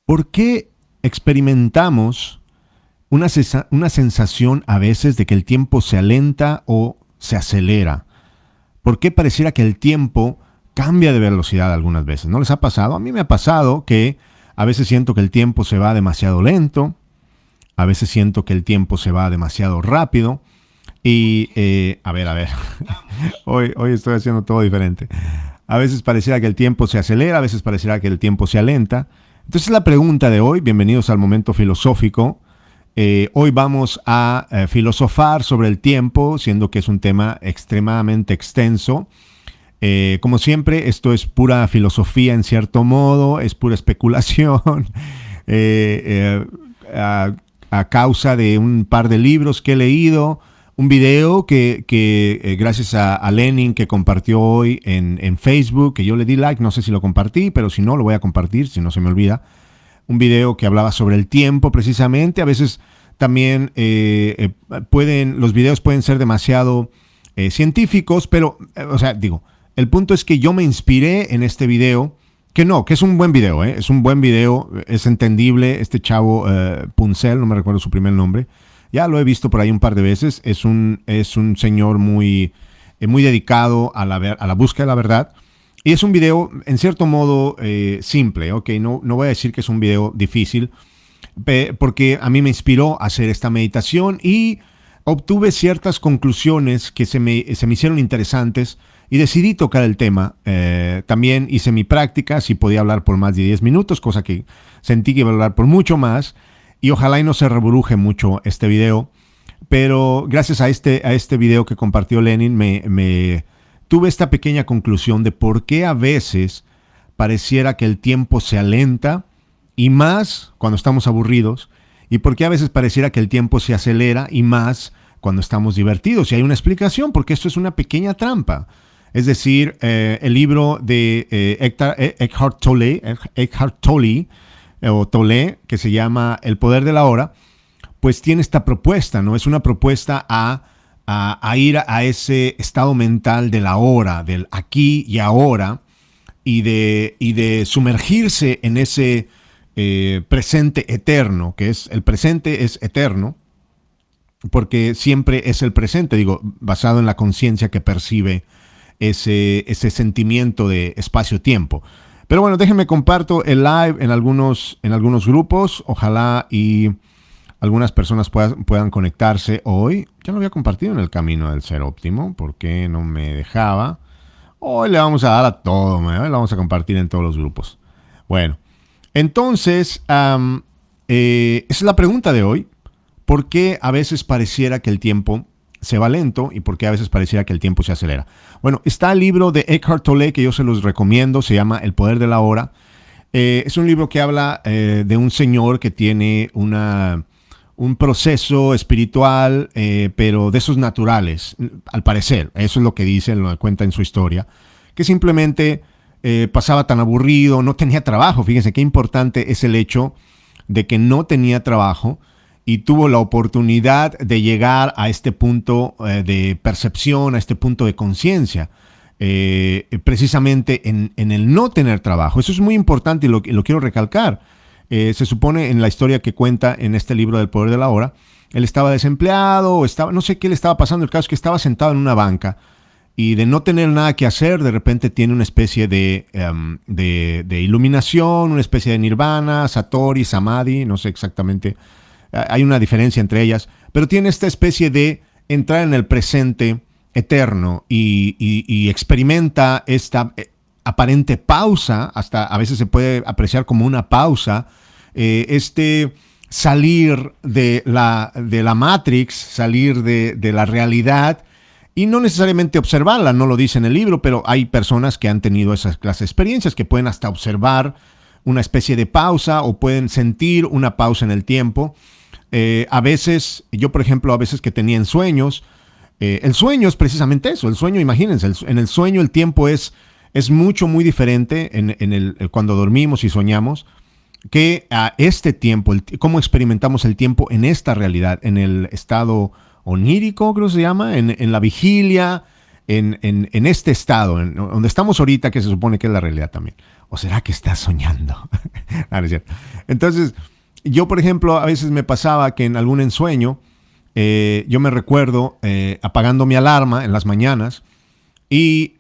¿Por qué experimentamos una sensación a veces de que el tiempo se alenta o se acelera? ¿Por qué pareciera que el tiempo cambia de velocidad algunas veces? ¿No les ha pasado? A mí me ha pasado que a veces siento que el tiempo se va demasiado lento, a veces siento que el tiempo se va demasiado rápido y, a ver, hoy estoy haciendo todo diferente. A veces pareciera que el tiempo se acelera, a veces pareciera que el tiempo se alenta. Entonces la pregunta de hoy, bienvenidos al momento filosófico. Hoy vamos a filosofar sobre el tiempo, siendo que es un tema extremadamente extenso. Como siempre, esto es pura filosofía en cierto modo, es pura especulación, a causa de un par de libros que he leído, un video que gracias a Lenin que compartió hoy en Facebook, que yo le di like, no sé si lo compartí, pero si no, lo voy a compartir, si no se me olvida. Un video que hablaba sobre el tiempo precisamente. A veces también los videos pueden ser demasiado científicos, pero, el punto es que yo me inspiré en este video, que es un buen video, es un buen video, es entendible. Este chavo Punzel, no me recuerdo su primer nombre, ya lo he visto por ahí un par de veces, es un señor muy dedicado a la búsqueda de la verdad. Y es un video, en cierto modo, simple, ¿ok? No voy a decir que es un video difícil, porque a mí me inspiró a hacer esta meditación y obtuve ciertas conclusiones que se me hicieron interesantes y decidí tocar el tema. También hice mi práctica, si podía hablar por más de 10 minutos, cosa que sentí que iba a hablar por mucho más, y ojalá y no se reburuje mucho este video. Pero gracias a este video que compartió Lenin, me tuve esta pequeña conclusión de por qué a veces pareciera que el tiempo se alenta, y más cuando estamos aburridos, y por qué a veces pareciera que el tiempo se acelera, y más cuando estamos divertidos. Y hay una explicación, porque esto es una pequeña trampa. Es decir, el libro de Eckhart Tolle, que se llama El poder de la hora, pues tiene esta propuesta, ¿no? Es una propuesta a ir a ese estado mental de la hora, del aquí y ahora, y de sumergirse en ese presente eterno, que es el presente es eterno, porque siempre es el presente, basado en la conciencia que percibe ese sentimiento de espacio-tiempo. Pero bueno, déjenme comparto el live en algunos grupos, ojalá y algunas personas puedan conectarse hoy. Ya lo había compartido en el camino del ser óptimo, porque no me dejaba. Hoy le vamos a dar a todo, hoy le vamos a compartir en todos los grupos. Bueno, entonces, esa es la pregunta de hoy. ¿Por qué a veces pareciera que el tiempo se va lento y por qué a veces pareciera que el tiempo se acelera? Bueno, está el libro de Eckhart Tolle que yo se los recomiendo, se llama El poder de la hora. Es un libro que habla de un señor que tiene un proceso espiritual, pero de esos naturales, al parecer. Eso es lo que dice, lo cuenta en su historia, que simplemente pasaba tan aburrido, no tenía trabajo. Fíjense qué importante es el hecho de que no tenía trabajo y tuvo la oportunidad de llegar a este punto de percepción, a este punto de conciencia, precisamente en el no tener trabajo. Eso es muy importante y lo quiero recalcar. Se supone en la historia que cuenta en este libro del poder de la hora, él estaba desempleado, no sé qué le estaba pasando. El caso es que estaba sentado en una banca y de no tener nada que hacer, de repente tiene una especie de iluminación, una especie de nirvana, satori, samadhi, no sé exactamente. Hay una diferencia entre ellas, pero tiene esta especie de entrar en el presente eterno y experimenta esta aparente pausa, hasta a veces se puede apreciar como una pausa, salir de la Matrix, salir de la realidad y no necesariamente observarla, no lo dice en el libro, pero hay personas que han tenido esas clases de experiencias que pueden hasta observar una especie de pausa o pueden sentir una pausa en el tiempo. A veces, yo por ejemplo, a veces que tenía en sueños, el sueño es precisamente eso. El sueño, imagínense, en el sueño el tiempo es muy diferente cuando dormimos y soñamos que a este tiempo, cómo experimentamos el tiempo en esta realidad, en el estado onírico, creo que se llama, en la vigilia, en este estado, donde estamos ahorita, que se supone que es la realidad también. ¿O será que estás soñando? No, no es cierto. Entonces, yo, por ejemplo, a veces me pasaba que en algún ensueño, yo me recuerdo apagando mi alarma en las mañanas y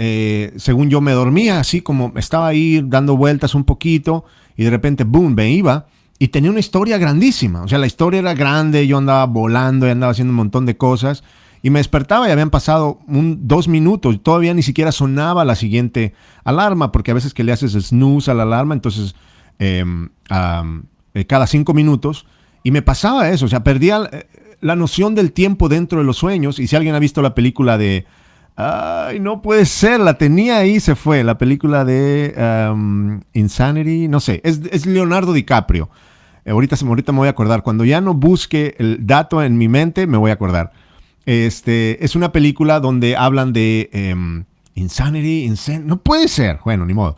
según yo me dormía, así como estaba ahí dando vueltas un poquito y de repente, boom, me iba y tenía una historia grandísima. O sea, la historia era grande, yo andaba volando y andaba haciendo un montón de cosas y me despertaba y habían pasado 2 minutos, todavía ni siquiera sonaba la siguiente alarma, porque a veces que le haces snooze a la alarma, entonces cada 5 minutos, y me pasaba eso, o sea, perdía la noción del tiempo dentro de los sueños. Y si alguien ha visto la película de, ay, no puede ser, la tenía ahí, se fue, la película de Insanity, no sé, es Leonardo DiCaprio. Ahorita me voy a acordar, cuando ya no busque el dato en mi mente, me voy a acordar. Es una película donde hablan de Insanity, no puede ser, bueno, ni modo.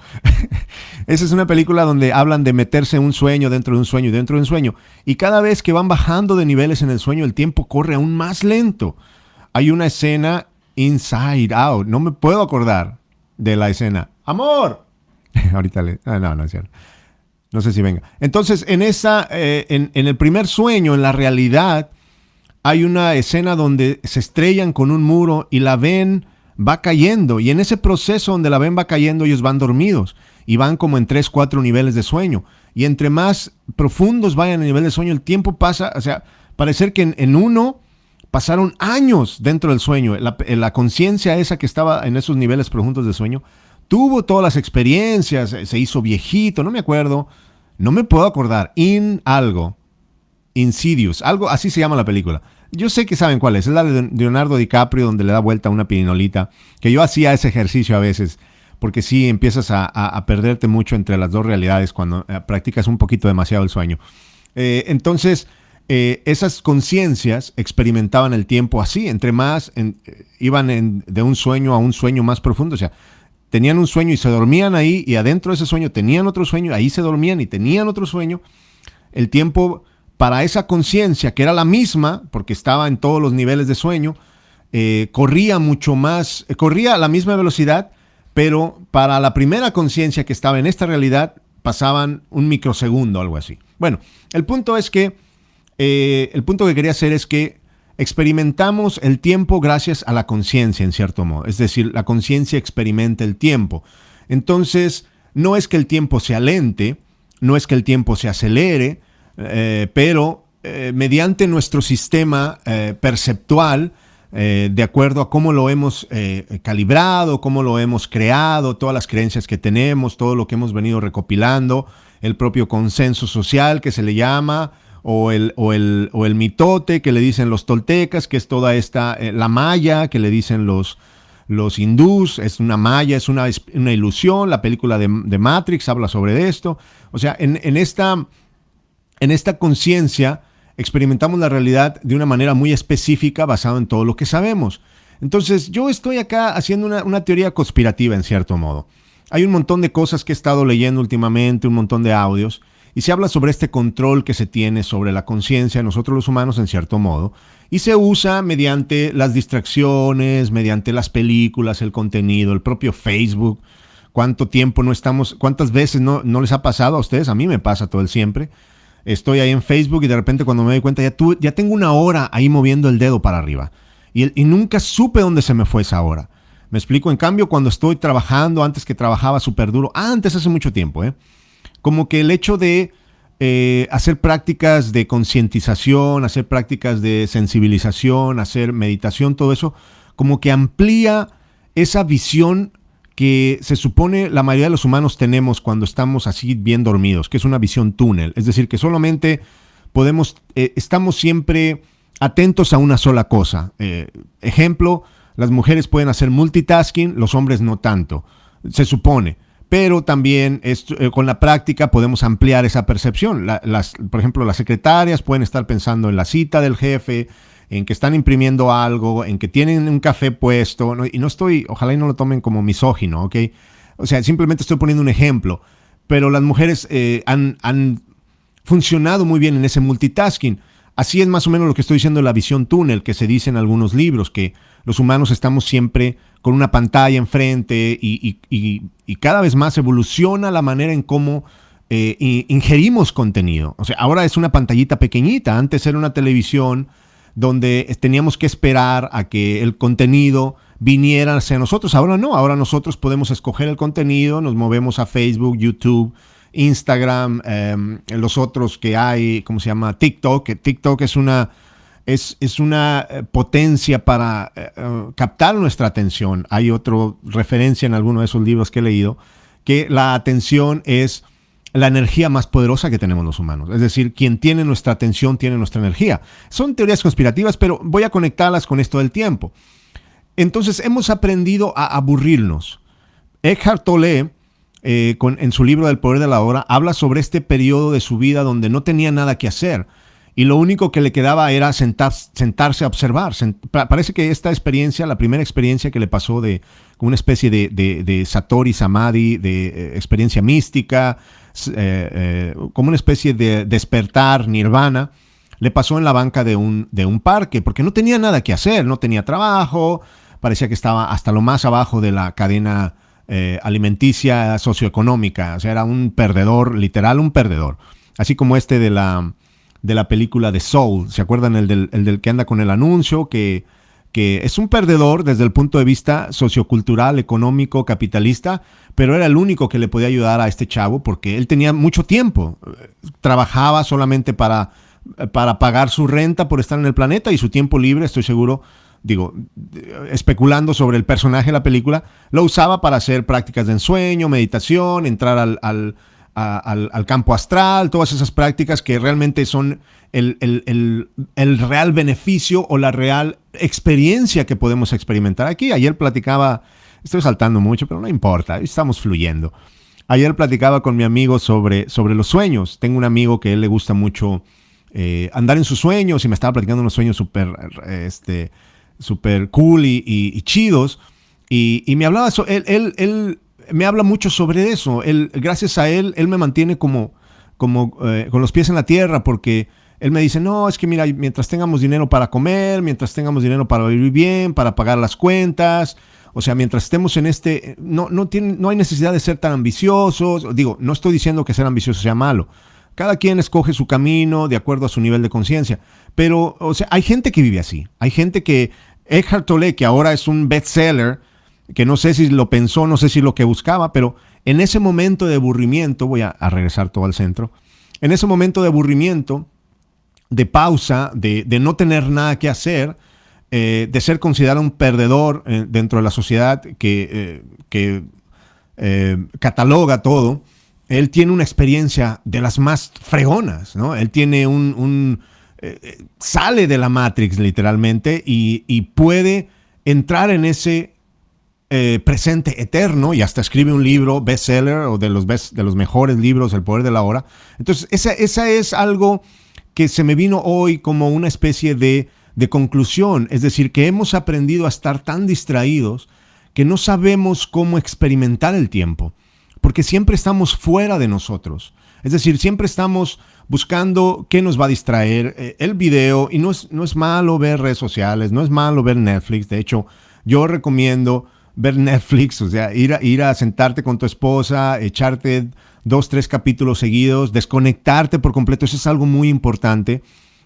Esa es una película donde hablan de meterse en un sueño, dentro de un sueño, dentro de un sueño. Y cada vez que van bajando de niveles en el sueño, el tiempo corre aún más lento. Hay una escena Inside Out, no me puedo acordar de la escena. ¡Amor! Ahorita no es cierto. No sé si venga. Entonces, en el primer sueño, en la realidad, hay una escena donde se estrellan con un muro y la ven va cayendo. Y en ese proceso donde la ven va cayendo, ellos van dormidos y van como en 3, 4 niveles de sueño. Y entre más profundos vayan el nivel de sueño, el tiempo pasa, o sea, parecer que en uno pasaron años dentro del sueño. La conciencia esa que estaba en esos niveles profundos de sueño, tuvo todas las experiencias, se hizo viejito, no me acuerdo, no me puedo acordar, Insidious, algo así se llama la película. Yo sé que saben cuál es la de Leonardo DiCaprio, donde le da vuelta a una pirinolita, que yo hacía ese ejercicio a veces, porque sí empiezas a perderte mucho entre las dos realidades cuando practicas un poquito demasiado el sueño. Entonces, esas conciencias experimentaban el tiempo así, entre más iban de un sueño a un sueño más profundo, o sea, tenían un sueño y se dormían ahí, y adentro de ese sueño tenían otro sueño, ahí se dormían y tenían otro sueño. El tiempo para esa conciencia, que era la misma, porque estaba en todos los niveles de sueño, corría mucho más, corría a la misma velocidad, pero para la primera conciencia que estaba en esta realidad, pasaban un microsegundo, algo así. Bueno, el punto que quería hacer es que experimentamos el tiempo gracias a la conciencia, en cierto modo. Es decir, la conciencia experimenta el tiempo. Entonces, no es que el tiempo sea lente, no es que el tiempo se acelere, pero mediante nuestro sistema perceptual, de acuerdo a cómo lo hemos calibrado, cómo lo hemos creado, todas las creencias que tenemos, todo lo que hemos venido recopilando, el propio consenso social que se le llama, o el mitote que le dicen los toltecas, que es toda esta, la maya que le dicen los hindús, es una maya, es una ilusión. La película de Matrix habla sobre esto. O sea, en esta conciencia experimentamos la realidad de una manera muy específica basada en todo lo que sabemos. Entonces, yo estoy acá haciendo una teoría conspirativa, en cierto modo. Hay un montón de cosas que he estado leyendo últimamente, un montón de audios, y se habla sobre este control que se tiene sobre la conciencia de nosotros los humanos, en cierto modo, y se usa mediante las distracciones, mediante las películas, el contenido, el propio Facebook. ¿Cuánto tiempo no estamos, cuántas veces no les ha pasado a ustedes? A mí me pasa todo el siempre. Estoy ahí en Facebook y de repente cuando me doy cuenta ya tengo una hora ahí moviendo el dedo para arriba. Y nunca supe dónde se me fue esa hora. Me explico. En cambio, cuando estoy trabajando, antes que trabajaba súper duro, hace mucho tiempo, como que el hecho de hacer prácticas de concientización, hacer prácticas de sensibilización, hacer meditación, todo eso, como que amplía esa visión que se supone la mayoría de los humanos tenemos cuando estamos así bien dormidos, que es una visión túnel. Es decir, que solamente estamos siempre atentos a una sola cosa. Ejemplo, las mujeres pueden hacer multitasking, los hombres no tanto, se supone. Pero también con la práctica podemos ampliar esa percepción. Por ejemplo, las secretarias pueden estar pensando en la cita del jefe, en que están imprimiendo algo, en que tienen un café puesto, ¿no? Y no estoy, ojalá y no lo tomen como misógino, ¿ok? O sea, simplemente estoy poniendo un ejemplo. Pero las mujeres han funcionado muy bien en ese multitasking. Así es más o menos lo que estoy diciendo de la visión túnel, que se dice en algunos libros, que los humanos estamos siempre con una pantalla enfrente y cada vez más evoluciona la manera en cómo ingerimos contenido. O sea, ahora es una pantallita pequeñita, antes era una televisión donde teníamos que esperar a que el contenido viniera hacia nosotros. Ahora no, ahora nosotros podemos escoger el contenido, nos movemos a Facebook, YouTube, Instagram, los otros que hay, ¿cómo se llama? TikTok. TikTok es una potencia para captar nuestra atención. Hay otra referencia en alguno de esos libros que he leído, que la atención es la energía más poderosa que tenemos los humanos. Es decir, quien tiene nuestra atención tiene nuestra energía. Son teorías conspirativas, pero voy a conectarlas con esto del tiempo. Entonces, hemos aprendido a aburrirnos. Eckhart Tolle, en su libro del poder de la hora, habla sobre este periodo de su vida donde no tenía nada que hacer y lo único que le quedaba era sentarse a observar. Parece que esta experiencia, la primera experiencia que le pasó de una especie de Satori Samadhi, de experiencia mística, como una especie de despertar nirvana, le pasó en la banca de un parque, porque no tenía nada que hacer, no tenía trabajo, parecía que estaba hasta lo más abajo de la cadena alimenticia socioeconómica, o sea, era un perdedor, literal un perdedor. Así como de la película de Soul, ¿se acuerdan? El del que anda con el anuncio, que es un perdedor desde el punto de vista sociocultural, económico, capitalista, pero era el único que le podía ayudar a este chavo porque él tenía mucho tiempo, trabajaba solamente para pagar su renta por estar en el planeta y su tiempo libre, estoy seguro, especulando sobre el personaje de la película, lo usaba para hacer prácticas de ensueño, meditación, entrar al campo astral, todas esas prácticas que realmente son el real beneficio o la real experiencia que podemos experimentar aquí. Ayer platicaba, estoy saltando mucho, pero no importa, estamos fluyendo. Ayer platicaba con mi amigo sobre los sueños. Tengo un amigo que a él le gusta mucho andar en sus sueños y me estaba platicando unos sueños súper cool y chidos. Y me hablaba, él me habla mucho sobre eso. Gracias a él me mantiene como con los pies en la tierra, porque él me dice, no, es que mira, mientras tengamos dinero para comer, mientras tengamos dinero para vivir bien, para pagar las cuentas, o sea, mientras estemos en no hay necesidad de ser tan ambiciosos. Digo, no estoy diciendo que ser ambicioso sea malo. Cada quien escoge su camino de acuerdo a su nivel de conciencia. Pero, o sea, hay gente que vive así. Hay gente que, Eckhart Tolle, que ahora es un bestseller, que no sé si lo pensó, no sé si lo que buscaba, pero en ese momento de aburrimiento, voy a regresar todo al centro, en ese momento de aburrimiento, de pausa, de no tener nada que hacer, de ser considerado un perdedor dentro de la sociedad que cataloga todo, él tiene una experiencia de las más fregonas, ¿no? Él tiene sale de la Matrix literalmente y puede entrar en ese presente eterno, y hasta escribe un libro bestseller o de los mejores libros, El poder de la hora. Entonces esa es algo que se me vino hoy como una especie de conclusión, es decir, que hemos aprendido a estar tan distraídos que no sabemos cómo experimentar el tiempo, porque siempre estamos fuera de nosotros. Es decir, siempre estamos buscando qué nos va a distraer, el video, y no es malo ver redes sociales, no es malo ver Netflix. De hecho, yo recomiendo ver Netflix, o sea, ir a sentarte con tu esposa, echarte 2-3 capítulos seguidos, desconectarte por completo. Eso es algo muy importante,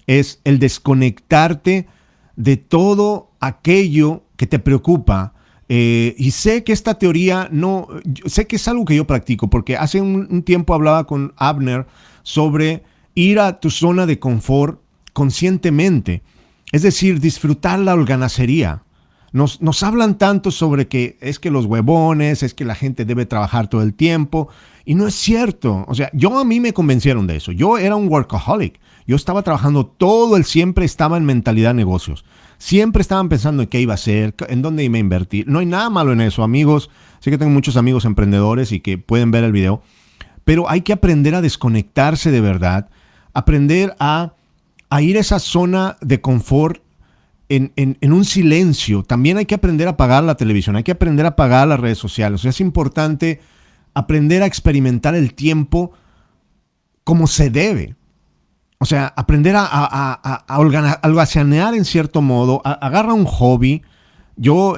es el desconectarte de todo aquello que te preocupa. Y sé que esta teoría sé que es algo que yo practico, porque hace un tiempo hablaba con Abner sobre ir a tu zona de confort conscientemente, es decir, disfrutar la holganacería. Nos hablan tanto sobre que es que los huevones, es que la gente debe trabajar todo el tiempo, y no es cierto. O sea, a mí me convencieron de eso. Yo era un workaholic. Yo estaba trabajando siempre estaba en mentalidad de negocios. Siempre estaban pensando en qué iba a hacer, en dónde iba a invertir. No hay nada malo en eso, amigos. Sé que tengo muchos amigos emprendedores y que pueden ver el video, pero hay que aprender a desconectarse de verdad, aprender a ir a esa zona de confort en un silencio. También hay que aprender a apagar la televisión, hay que aprender a apagar las redes sociales. O sea, es importante aprender a experimentar el tiempo como se debe. O sea, aprender a holgazanear en cierto modo. Agarra un hobby, no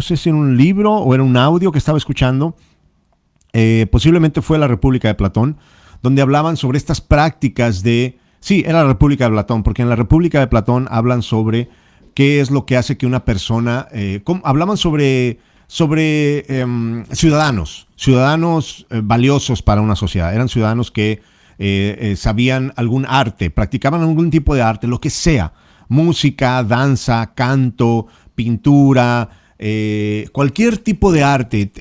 sé si era un libro o era un audio que estaba escuchando, posiblemente fue La República de Platón, donde hablaban sobre estas prácticas sí, era la República de Platón, porque en la República de Platón hablan sobre qué es lo que hace que una persona, hablaban sobre ciudadanos valiosos para una sociedad. Eran ciudadanos que sabían algún arte, practicaban algún tipo de arte, lo que sea, música, danza, canto, pintura, cualquier tipo de arte.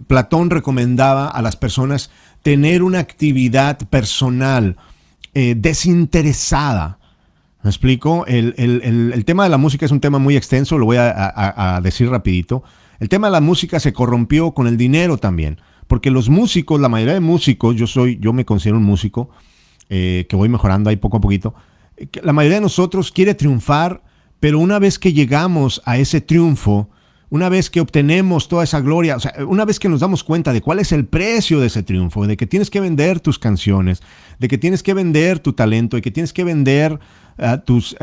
Platón recomendaba a las personas tener una actividad personal desinteresada. ¿Me explico? El tema de la música es un tema muy extenso, lo voy a decir rapidito. El tema de la música se corrompió con el dinero también, porque los músicos, la mayoría de músicos, yo me considero un músico, que voy mejorando ahí poco a poquito, la mayoría de nosotros quiere triunfar, pero una vez que llegamos a ese triunfo, una vez que obtenemos toda esa gloria, o sea, una vez que nos damos cuenta de cuál es el precio de ese triunfo, de que tienes que vender tus canciones, de que tienes que vender tu talento, de que tienes que vender tus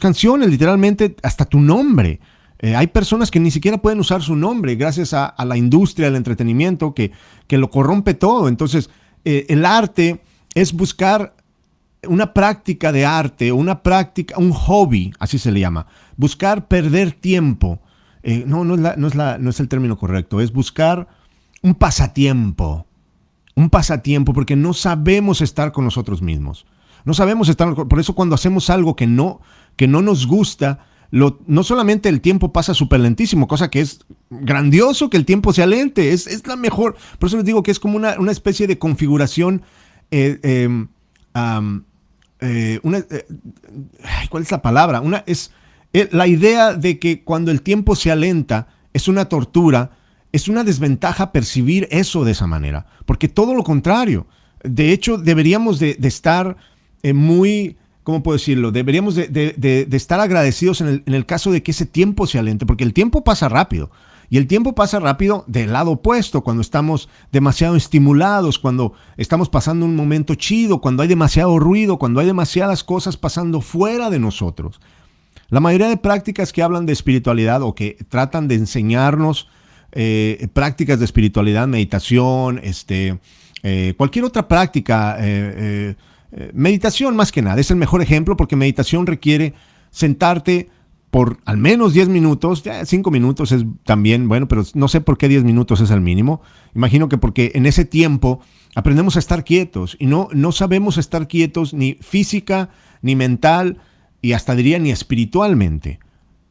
canciones, literalmente hasta tu nombre. Hay personas que ni siquiera pueden usar su nombre gracias a la industria del entretenimiento que lo corrompe todo. Entonces, el arte es buscar una práctica de arte, una práctica, un hobby, así se le llama. Buscar perder tiempo. No es el término correcto, es buscar un pasatiempo, porque no sabemos estar con nosotros mismos. No sabemos estar, por eso cuando hacemos algo que no nos gusta, no solamente el tiempo pasa súper lentísimo, cosa que es grandioso que el tiempo sea lente, es la mejor. Por eso les digo que es como una especie de configuración. ¿Cuál es la palabra? La idea de que cuando el tiempo se alenta es una tortura, es una desventaja percibir eso de esa manera, porque todo lo contrario. De hecho, deberíamos de estar muy, ¿cómo puedo decirlo? Deberíamos de estar agradecidos en el caso de que ese tiempo se alente, porque el tiempo pasa rápido. Y el tiempo pasa rápido del lado opuesto, cuando estamos demasiado estimulados, cuando estamos pasando un momento chido, cuando hay demasiado ruido, cuando hay demasiadas cosas pasando fuera de nosotros. La mayoría de prácticas que hablan de espiritualidad o que tratan de enseñarnos prácticas de espiritualidad, meditación, cualquier otra práctica, meditación más que nada, es el mejor ejemplo porque meditación requiere sentarte por al menos 10 minutos, ya 5 minutos es también, bueno, pero no sé por qué 10 minutos es el mínimo. Imagino que porque en ese tiempo aprendemos a estar quietos y no sabemos estar quietos ni física, ni mental y hasta diría ni espiritualmente.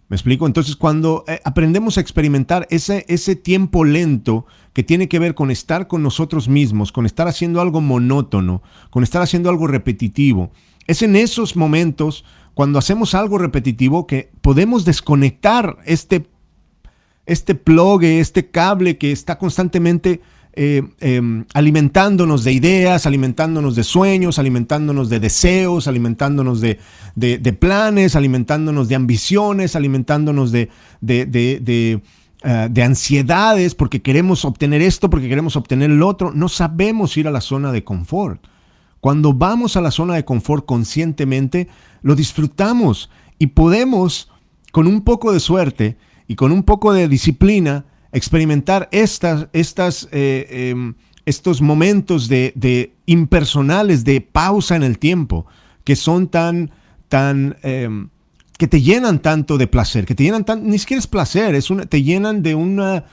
¿Me explico? Entonces cuando aprendemos a experimentar ese tiempo lento que tiene que ver con estar con nosotros mismos, con estar haciendo algo monótono, con estar haciendo algo repetitivo, es en esos momentos cuando hacemos algo repetitivo que podemos desconectar este plug, este cable que está constantemente alimentándonos de ideas, alimentándonos de sueños, alimentándonos de deseos, alimentándonos de planes, alimentándonos de ambiciones, alimentándonos de ansiedades porque queremos obtener esto, porque queremos obtener el otro. No sabemos ir a la zona de confort. Cuando vamos a la zona de confort conscientemente, lo disfrutamos y podemos, con un poco de suerte y con un poco de disciplina, experimentar estos momentos de impersonales, de pausa en el tiempo, que son que te llenan tanto de placer, que te llenan ni siquiera es placer, te llenan de una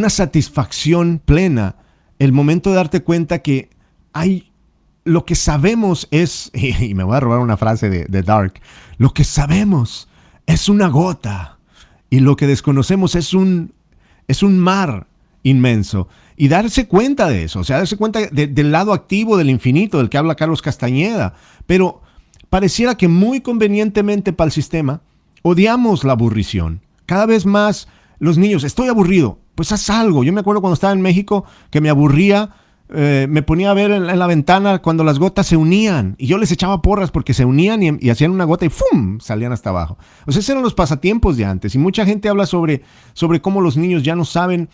satisfacción plena. El momento de darte cuenta que lo que sabemos es, y me voy a robar una frase de Dark, lo que sabemos es una gota y lo que desconocemos es un mar inmenso. Y darse cuenta de eso, o sea, darse cuenta del lado activo del infinito del que habla Carlos Castañeda. Pero pareciera que muy convenientemente para el sistema odiamos la aburrición. Cada vez más los niños, estoy aburrido, pues haz algo. Yo me acuerdo cuando estaba en México que me aburría, me ponía a ver en la ventana cuando las gotas se unían y yo les echaba porras porque se unían y hacían una gota y ¡fum! Salían hasta abajo. O sea, esos eran los pasatiempos de antes y mucha gente habla sobre cómo los niños ya no saben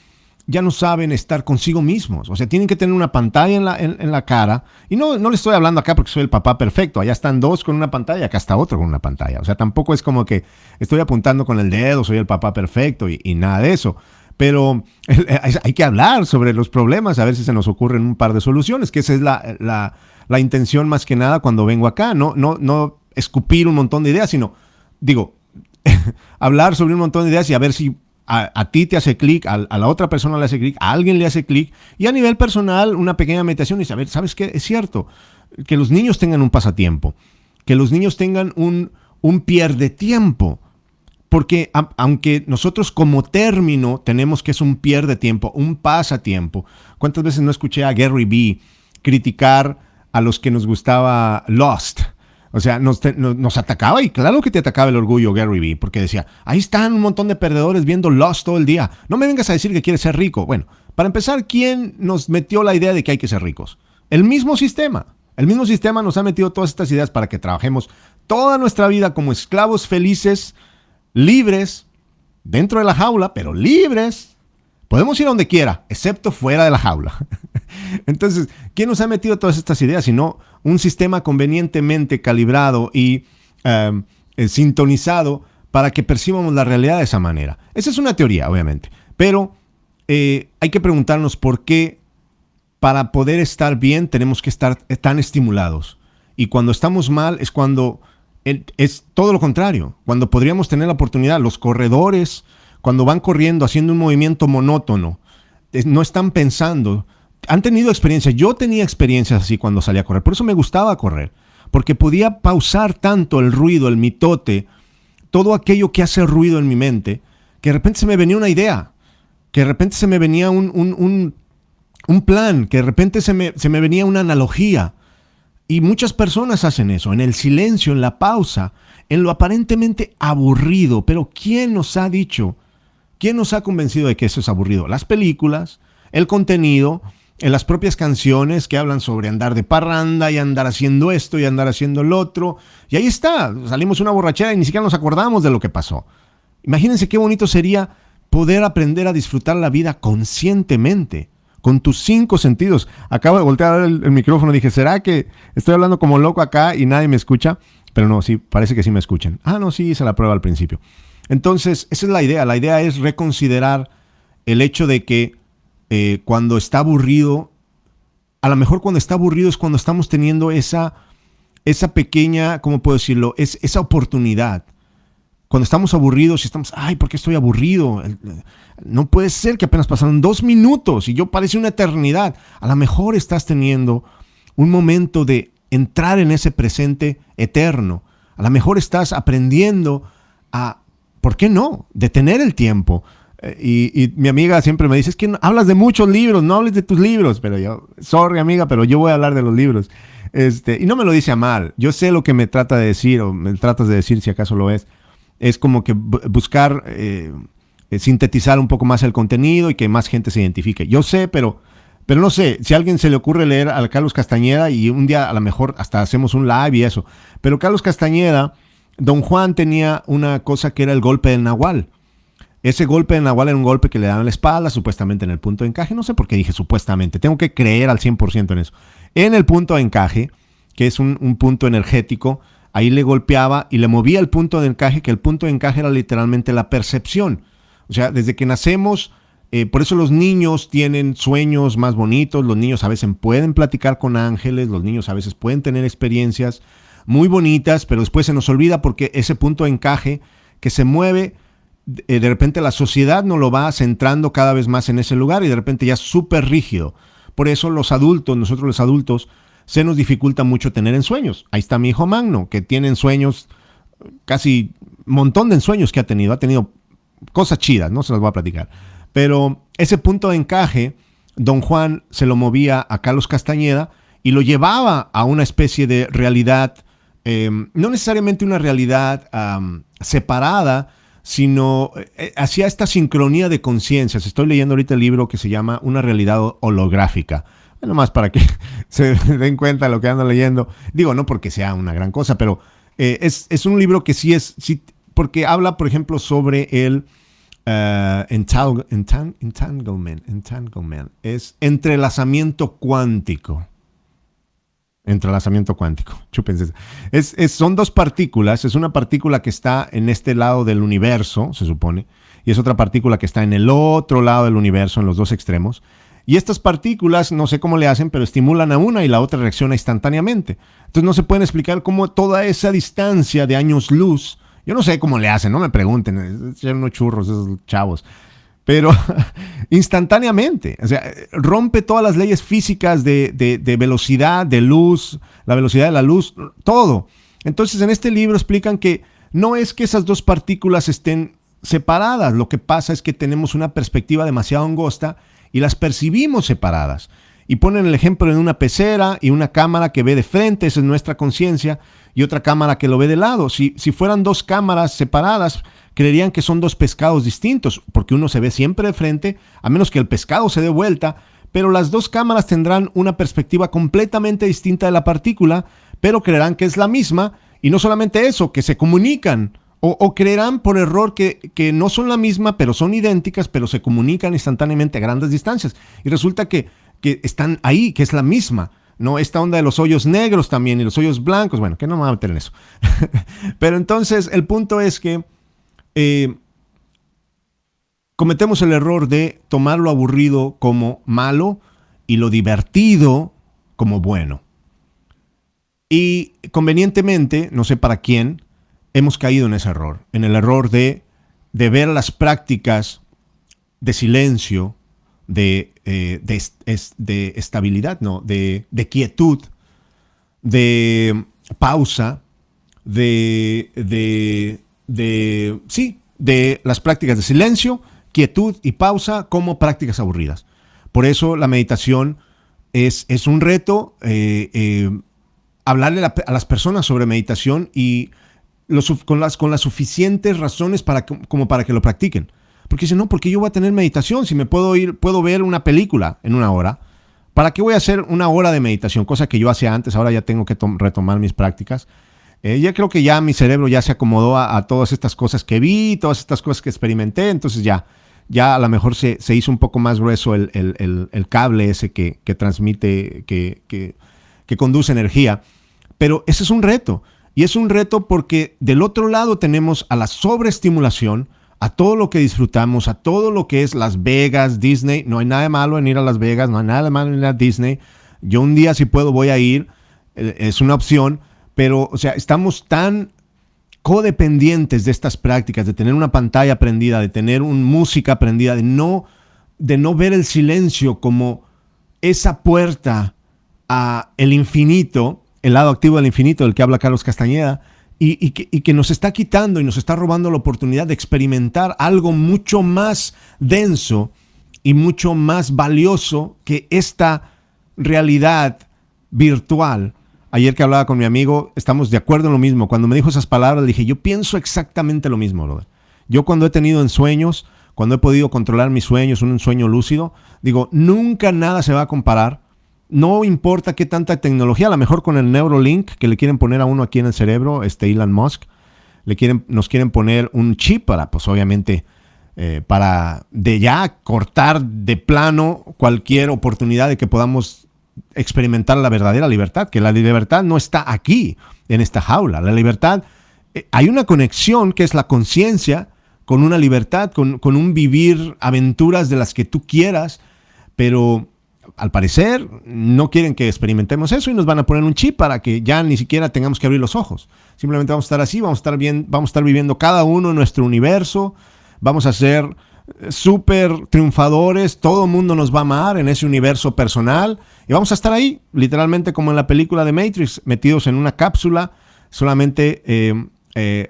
ya no saben estar consigo mismos. O sea, tienen que tener una pantalla en la cara. Y no le estoy hablando acá porque soy el papá perfecto. Allá están dos con una pantalla, acá está otro con una pantalla. O sea, tampoco es como que estoy apuntando con el dedo, soy el papá perfecto y nada de eso. Pero hay que hablar sobre los problemas, a ver si se nos ocurren un par de soluciones, que esa es la intención más que nada cuando vengo acá. No escupir un montón de ideas, sino, digo, hablar sobre un montón de ideas y a ver si a ti te hace clic, a la otra persona le hace clic, a alguien le hace clic, y a nivel personal una pequeña meditación y saber, ¿sabes qué? Es cierto, que los niños tengan un pasatiempo, que los niños tengan un pierdetiempo, porque aunque nosotros como término tenemos que es un pierdetiempo, un pasatiempo, ¿cuántas veces no escuché a Gary Vee criticar a los que nos gustaba Lost? O sea, nos atacaba, y claro que te atacaba el orgullo Gary Vee, porque decía, ahí están un montón de perdedores viendo Lost todo el día. No me vengas a decir que quieres ser rico. Bueno, para empezar, ¿quién nos metió la idea de que hay que ser ricos? El mismo sistema. El mismo sistema nos ha metido todas estas ideas para que trabajemos toda nuestra vida como esclavos felices, libres, dentro de la jaula, pero libres. Podemos ir a donde quiera, excepto fuera de la jaula. Entonces, ¿quién nos ha metido todas estas ideas? Sino un sistema convenientemente calibrado y sintonizado para que percibamos la realidad de esa manera. Esa es una teoría, obviamente. Pero hay que preguntarnos por qué para poder estar bien tenemos que estar tan estimulados. Y cuando estamos mal es cuando es todo lo contrario. Cuando podríamos tener la oportunidad, los corredores, cuando van corriendo haciendo un movimiento monótono, no están pensando. Han tenido experiencias. Yo tenía experiencias así cuando salía a correr. Por eso me gustaba correr. Porque podía pausar tanto el ruido, el mitote, todo aquello que hace ruido en mi mente, que de repente se me venía una idea, que de repente se me venía un plan, que de repente se me venía una analogía. Y muchas personas hacen eso, en el silencio, en la pausa, en lo aparentemente aburrido. Pero ¿quién nos ha dicho? ¿Quién nos ha convencido de que eso es aburrido? Las películas, el contenido, en las propias canciones que hablan sobre andar de parranda y andar haciendo esto y andar haciendo lo otro. Y ahí está, salimos una borrachera y ni siquiera nos acordamos de lo que pasó. Imagínense qué bonito sería poder aprender a disfrutar la vida conscientemente, con tus 5 sentidos. Acabo de voltear el micrófono y dije, ¿será que estoy hablando como loco acá y nadie me escucha? Pero no, sí, parece que sí me escuchan. Ah, no, sí, hice la prueba al principio. Entonces, esa es la idea. La idea es reconsiderar el hecho de que cuando está aburrido, a lo mejor cuando está aburrido es cuando estamos teniendo esa pequeña, ¿cómo puedo decirlo? Esa oportunidad. Cuando estamos aburridos y estamos, ay, ¿por qué estoy aburrido? No puede ser que apenas pasaron 2 minutos y yo parece una eternidad. A lo mejor estás teniendo un momento de entrar en ese presente eterno. A lo mejor estás aprendiendo a, ¿por qué no? Detener el tiempo. Y mi amiga siempre me dice, es que hablas de muchos libros, no hables de tus libros. Pero yo, sorry amiga, pero yo voy a hablar de los libros. Y no me lo dice a mal. Yo sé lo que me trata de decir, o me tratas de decir si acaso lo es. Es como que buscar sintetizar un poco más el contenido y que más gente se identifique. Yo sé, pero no sé, si a alguien se le ocurre leer a Carlos Castañeda y un día a lo mejor hasta hacemos un live y eso. Pero Carlos Castañeda, Don Juan tenía una cosa que era el golpe del nahual. Ese golpe del nahual era un golpe que le daban en la espalda, supuestamente en el punto de encaje. No sé por qué dije supuestamente, tengo que creer al 100% en eso. En el punto de encaje, que es un punto energético, ahí le golpeaba y le movía el punto de encaje, que el punto de encaje era literalmente la percepción. O sea, desde que nacemos, por eso los niños tienen sueños más bonitos, los niños a veces pueden platicar con ángeles, los niños a veces pueden tener experiencias muy bonitas, pero después se nos olvida porque ese punto de encaje que se mueve, de repente la sociedad nos lo va centrando cada vez más en ese lugar y de repente ya es súper rígido. Por eso nosotros los adultos, se nos dificulta mucho tener ensueños. Ahí está mi hijo Magno, que tiene ensueños, casi un montón de ensueños que ha tenido cosas chidas, no se las voy a platicar. Pero ese punto de encaje, Don Juan se lo movía a Carlos Castañeda y lo llevaba a una especie de realidad, no necesariamente una realidad separada, sino hacía esta sincronía de conciencias. Estoy leyendo ahorita el libro que se llama Una realidad holográfica. Nomás para que se den cuenta de lo que ando leyendo. Digo, no porque sea una gran cosa, pero es un libro que sí, porque habla, por ejemplo, sobre entanglement, es entrelazamiento cuántico. Entrelazamiento cuántico. Chúpense. Son dos partículas. Es una partícula que está en este lado del universo, se supone, y es otra partícula que está en el otro lado del universo, en los dos extremos. Y estas partículas, no sé cómo le hacen, pero estimulan a una y la otra reacciona instantáneamente. Entonces no se pueden explicar cómo toda esa distancia de años luz, yo no sé cómo le hacen, no me pregunten, son unos churros esos chavos, pero instantáneamente, o sea, rompe todas las leyes físicas de velocidad, de luz, la velocidad de la luz, todo. Entonces en este libro explican que no es que esas dos partículas estén separadas, lo que pasa es que tenemos una perspectiva demasiado angosta y las percibimos separadas. Y ponen el ejemplo de una pecera y una cámara que ve de frente, esa es nuestra conciencia, y otra cámara que lo ve de lado. Si fueran dos cámaras separadas, creerían que son dos pescados distintos, porque uno se ve siempre de frente, a menos que el pescado se dé vuelta, pero las dos cámaras tendrán una perspectiva completamente distinta de la partícula, pero creerán que es la misma, y no solamente eso, que se comunican, o creerán por error que no son la misma, pero son idénticas, pero se comunican instantáneamente a grandes distancias. Y resulta que están ahí, que es la misma. ¿No? Esta onda de los hoyos negros también y los hoyos blancos, bueno, que no me voy a meter en eso. Pero entonces el punto es que cometemos el error de tomar lo aburrido como malo y lo divertido como bueno. Y convenientemente, no sé para quién, hemos caído en ese error, en el error de ver las prácticas de silencio, de estabilidad, no, de quietud, de pausa, de las prácticas de silencio, quietud y pausa como prácticas aburridas. Por eso la meditación es un reto, hablarle a las personas sobre meditación y con las suficientes razones como para que lo practiquen. Porque dicen, no, porque yo voy a tener meditación, si me puedo ver una película en una hora. ¿Para qué voy a hacer una hora de meditación? Cosa que yo hacía antes, ahora ya tengo que retomar mis prácticas. Ya creo que ya mi cerebro ya se acomodó a todas estas cosas que vi, todas estas cosas que experimenté, entonces ya a lo mejor se hizo un poco más grueso el cable ese que transmite, que conduce energía. Pero ese es un reto, y es un reto porque del otro lado tenemos a la sobreestimulación, a todo lo que disfrutamos, a todo lo que es Las Vegas, Disney. No hay nada de malo en ir a Las Vegas, no hay nada de malo en ir a Disney. Yo un día, si puedo, voy a ir, es una opción, pero, o sea, estamos tan codependientes de estas prácticas, de tener una pantalla prendida, de tener música prendida, de no ver el silencio como esa puerta a el infinito, el lado activo del infinito del que habla Carlos Castañeda, y que nos está quitando y nos está robando la oportunidad de experimentar algo mucho más denso y mucho más valioso que esta realidad virtual. Ayer que hablaba con mi amigo, estamos de acuerdo en lo mismo. Cuando me dijo esas palabras, le dije, yo pienso exactamente lo mismo, brother. Yo cuando he tenido ensueños, cuando he podido controlar mis sueños, un sueño lúcido, digo, nunca nada se va a comparar. No importa qué tanta tecnología, a lo mejor con el Neuralink que le quieren poner a uno aquí en el cerebro, Elon Musk, nos quieren poner un chip para, pues obviamente, para de ya cortar de plano cualquier oportunidad de que podamos experimentar la verdadera libertad, que la libertad no está aquí, en esta jaula. La libertad, hay una conexión que es la conciencia con una libertad, con un vivir aventuras de las que tú quieras, pero al parecer no quieren que experimentemos eso y nos van a poner un chip para que ya ni siquiera tengamos que abrir los ojos. Simplemente vamos a estar así, vamos a estar viviendo cada uno en nuestro universo, vamos a ser súper triunfadores, todo el mundo nos va a amar en ese universo personal y vamos a estar ahí, literalmente como en la película de Matrix, metidos en una cápsula, solamente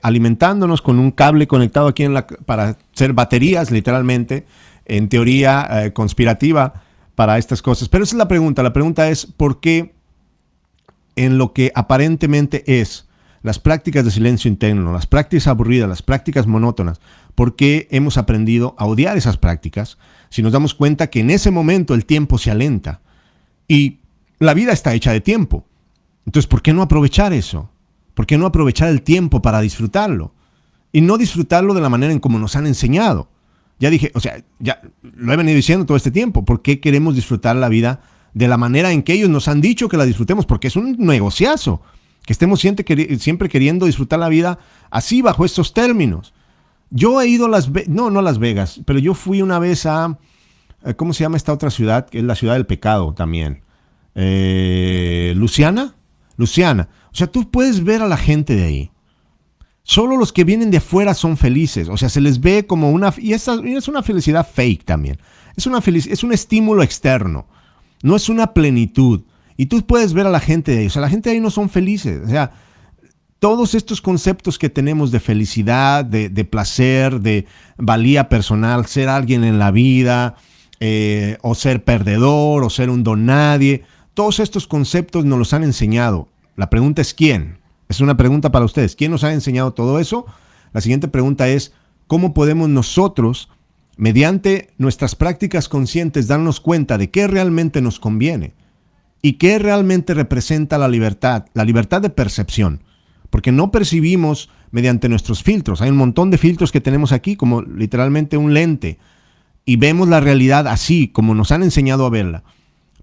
alimentándonos con un cable conectado aquí para hacer baterías, literalmente, en teoría conspirativa, para estas cosas. Pero esa es la pregunta. La pregunta es ¿por qué en lo que aparentemente es las prácticas de silencio interno, las prácticas aburridas, las prácticas monótonas, por qué hemos aprendido a odiar esas prácticas si nos damos cuenta que en ese momento el tiempo se alenta y la vida está hecha de tiempo? Entonces, ¿por qué no aprovechar eso? ¿Por qué no aprovechar el tiempo para disfrutarlo? Y no disfrutarlo de la manera en como nos han enseñado. Ya dije, o sea, ya lo he venido diciendo todo este tiempo. ¿Por qué queremos disfrutar la vida de la manera en que ellos nos han dicho que la disfrutemos? Porque es un negociazo. Que estemos siempre queriendo disfrutar la vida así, bajo estos términos. Yo he ido a no a Las Vegas, pero yo fui una vez a, ¿cómo se llama esta otra ciudad? Que es la ciudad del pecado también. Luciana. O sea, tú puedes ver a la gente de ahí. Solo los que vienen de afuera son felices. O sea, se les ve como una... Y es una felicidad fake también. Es un estímulo externo. No es una plenitud. Y tú puedes ver a la gente de ahí. O sea, la gente de ahí no son felices. O sea, todos estos conceptos que tenemos de felicidad, de placer, de valía personal, ser alguien en la vida, o ser perdedor, o ser un don nadie, todos estos conceptos nos los han enseñado. La pregunta es ¿quién? Es una pregunta para ustedes. ¿Quién nos ha enseñado todo eso? La siguiente pregunta es ¿cómo podemos nosotros, mediante nuestras prácticas conscientes, darnos cuenta de qué realmente nos conviene y qué realmente representa la libertad de percepción? Porque no percibimos mediante nuestros filtros. Hay un montón de filtros que tenemos aquí, como literalmente un lente, y vemos la realidad así, como nos han enseñado a verla.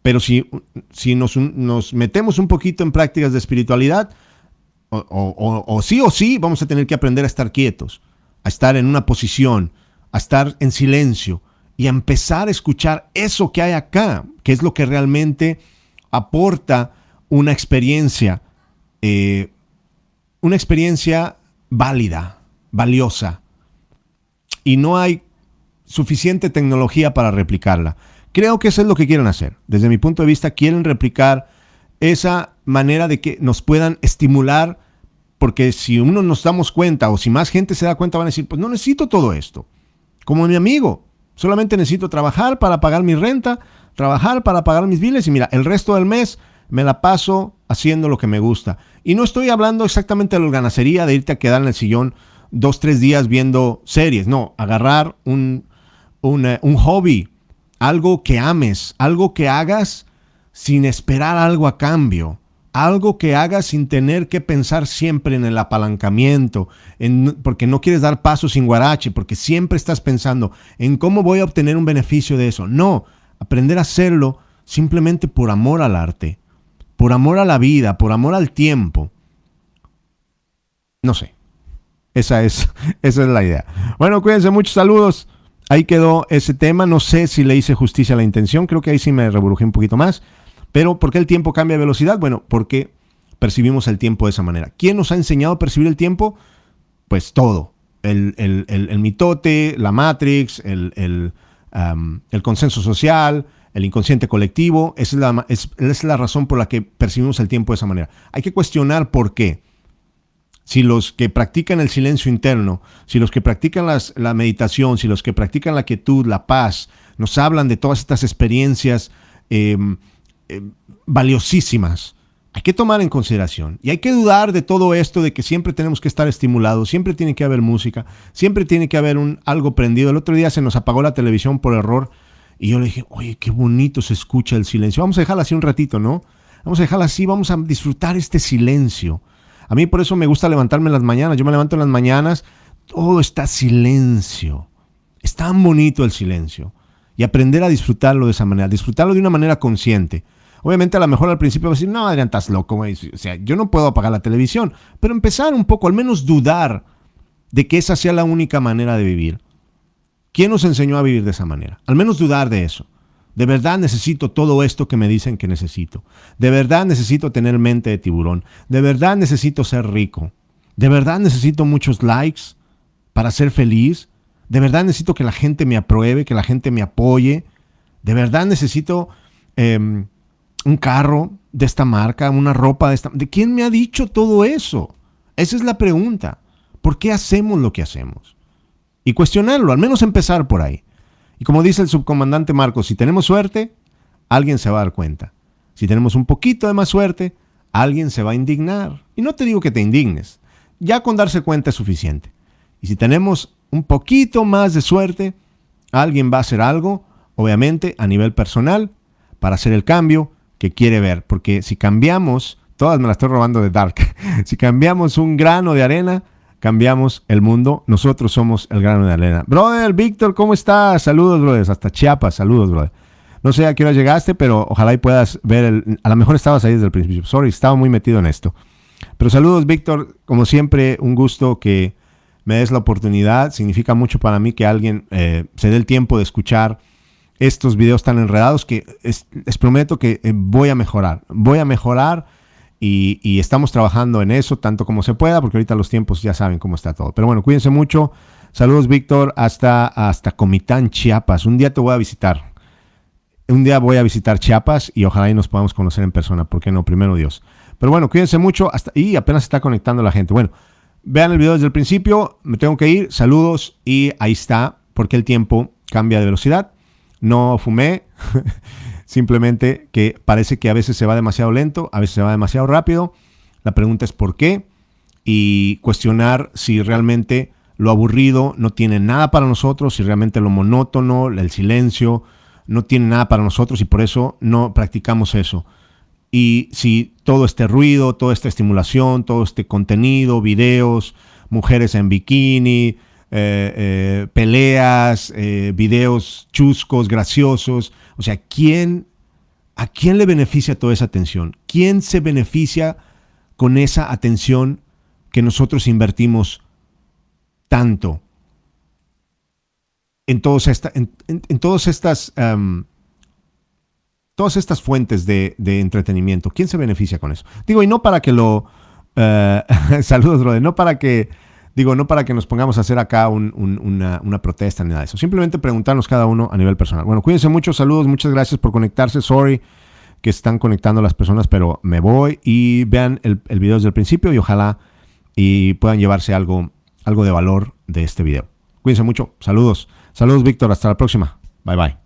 Pero si nos metemos un poquito en prácticas de espiritualidad, o sí, vamos a tener que aprender a estar quietos, a estar en una posición, a estar en silencio y a empezar a escuchar eso que hay acá, que es lo que realmente aporta una experiencia válida, valiosa. Y no hay suficiente tecnología para replicarla. Creo que eso es lo que quieren hacer. Desde mi punto de vista, quieren replicar esa manera de que nos puedan estimular, porque si uno nos damos cuenta o si más gente se da cuenta van a decir, pues no necesito todo esto. Como mi amigo, solamente necesito trabajar para pagar mi renta, trabajar para pagar mis biles y mira, el resto del mes me la paso haciendo lo que me gusta. Y no estoy hablando exactamente de la holganacería, de irte a quedar en el sillón 2-3 días viendo series. No, agarrar un hobby, algo que ames, algo que hagas sin esperar algo a cambio, algo que hagas sin tener que pensar siempre en el apalancamiento, porque no quieres dar pasos sin guarache, porque siempre estás pensando en cómo voy a obtener un beneficio de eso. No, aprender a hacerlo simplemente por amor al arte, por amor a la vida, por amor al tiempo. No sé, esa es la idea. Bueno, cuídense, muchos saludos. Ahí quedó ese tema. No sé si le hice justicia a la intención. Creo que ahí sí me reburujé un poquito más. Pero ¿por qué el tiempo cambia de velocidad? Bueno, porque percibimos el tiempo de esa manera. ¿Quién nos ha enseñado a percibir el tiempo? Pues todo. El mitote, la Matrix, el consenso social, el inconsciente colectivo. Esa es la razón por la que percibimos el tiempo de esa manera. Hay que cuestionar por qué. Si los que practican el silencio interno, si los que practican la meditación, si los que practican la quietud, la paz, nos hablan de todas estas experiencias valiosísimas, hay que tomar en consideración. Y hay que dudar de todo esto, de que siempre tenemos que estar estimulados, siempre tiene que haber música, siempre tiene que haber algo prendido. El otro día se nos apagó la televisión por error y yo le dije, oye, qué bonito se escucha el silencio. Vamos a dejarla así un ratito, ¿no? Vamos a dejarla así, vamos a disfrutar este silencio. A mí por eso me gusta levantarme en las mañanas. Yo me levanto en las mañanas, todo está silencio. Es tan bonito el silencio. Y aprender a disfrutarlo de esa manera, disfrutarlo de una manera consciente. Obviamente a lo mejor al principio vas a decir, no, Adrián, estás loco, güey. O sea, yo no puedo apagar la televisión. Pero empezar un poco, al menos dudar de que esa sea la única manera de vivir. ¿Quién nos enseñó a vivir de esa manera? Al menos dudar de eso. De verdad necesito todo esto que me dicen que necesito. De verdad necesito tener mente de tiburón. De verdad necesito ser rico. De verdad necesito muchos likes para ser feliz. De verdad necesito que la gente me apruebe, que la gente me apoye. De verdad necesito un carro de esta marca, una ropa de esta... ¿De quién me ha dicho todo eso? Esa es la pregunta. ¿Por qué hacemos lo que hacemos? Y cuestionarlo, al menos empezar por ahí. Y como dice el subcomandante Marcos, si tenemos suerte, alguien se va a dar cuenta. Si tenemos un poquito de más suerte, alguien se va a indignar. Y no te digo que te indignes. Ya con darse cuenta es suficiente. Y si tenemos un poquito más de suerte, alguien va a hacer algo, obviamente a nivel personal, para hacer el cambio que quiere ver. Porque si cambiamos, todas me las estoy robando de Dark, si cambiamos un grano de arena, cambiamos el mundo. Nosotros somos el grano de arena. Brother, Víctor, ¿cómo estás? Saludos, brother. Hasta Chiapas, saludos, brother. No sé a qué hora llegaste, pero ojalá y puedas ver a lo mejor estabas ahí desde el principio. Sorry, estaba muy metido en esto. Pero saludos, Víctor. Como siempre, un gusto que me des la oportunidad. Significa mucho para mí que alguien se dé el tiempo de escuchar estos videos tan enredados que les prometo que voy a mejorar. Voy a mejorar y estamos trabajando en eso tanto como se pueda, porque ahorita los tiempos ya saben cómo está todo. Pero bueno, cuídense mucho. Saludos, Víctor, hasta Comitán, Chiapas. Un día te voy a visitar. Un día voy a visitar Chiapas y ojalá y nos podamos conocer en persona. ¿Por qué no? Primero Dios. Pero bueno, cuídense mucho. Y apenas se está conectando la gente. Bueno, vean el video desde el principio. Me tengo que ir. Saludos. Y ahí está. Porque el tiempo cambia de velocidad. No fumé. Simplemente que parece que a veces se va demasiado lento. A veces se va demasiado rápido. La pregunta es por qué. Y cuestionar si realmente lo aburrido no tiene nada para nosotros. Si realmente lo monótono, el silencio no tiene nada para nosotros y por eso no practicamos eso. Y si todo este ruido, toda esta estimulación, todo este contenido, videos, mujeres en bikini, peleas, videos chuscos, graciosos, o sea, ¿a quién le beneficia toda esa atención? ¿Quién se beneficia con esa atención que nosotros invertimos tanto en todas estas fuentes de entretenimiento? ¿Quién se beneficia con eso? Digo, y no para que saludos, brother, no para que nos pongamos a hacer acá una protesta ni nada de eso. Simplemente preguntarnos cada uno a nivel personal. Bueno, cuídense mucho, saludos, muchas gracias por conectarse. Sorry que están conectando las personas, pero me voy y vean el video desde el principio y ojalá y puedan llevarse algo de valor de este video. Cuídense mucho, saludos. Saludos, Víctor. Hasta la próxima. Bye, bye.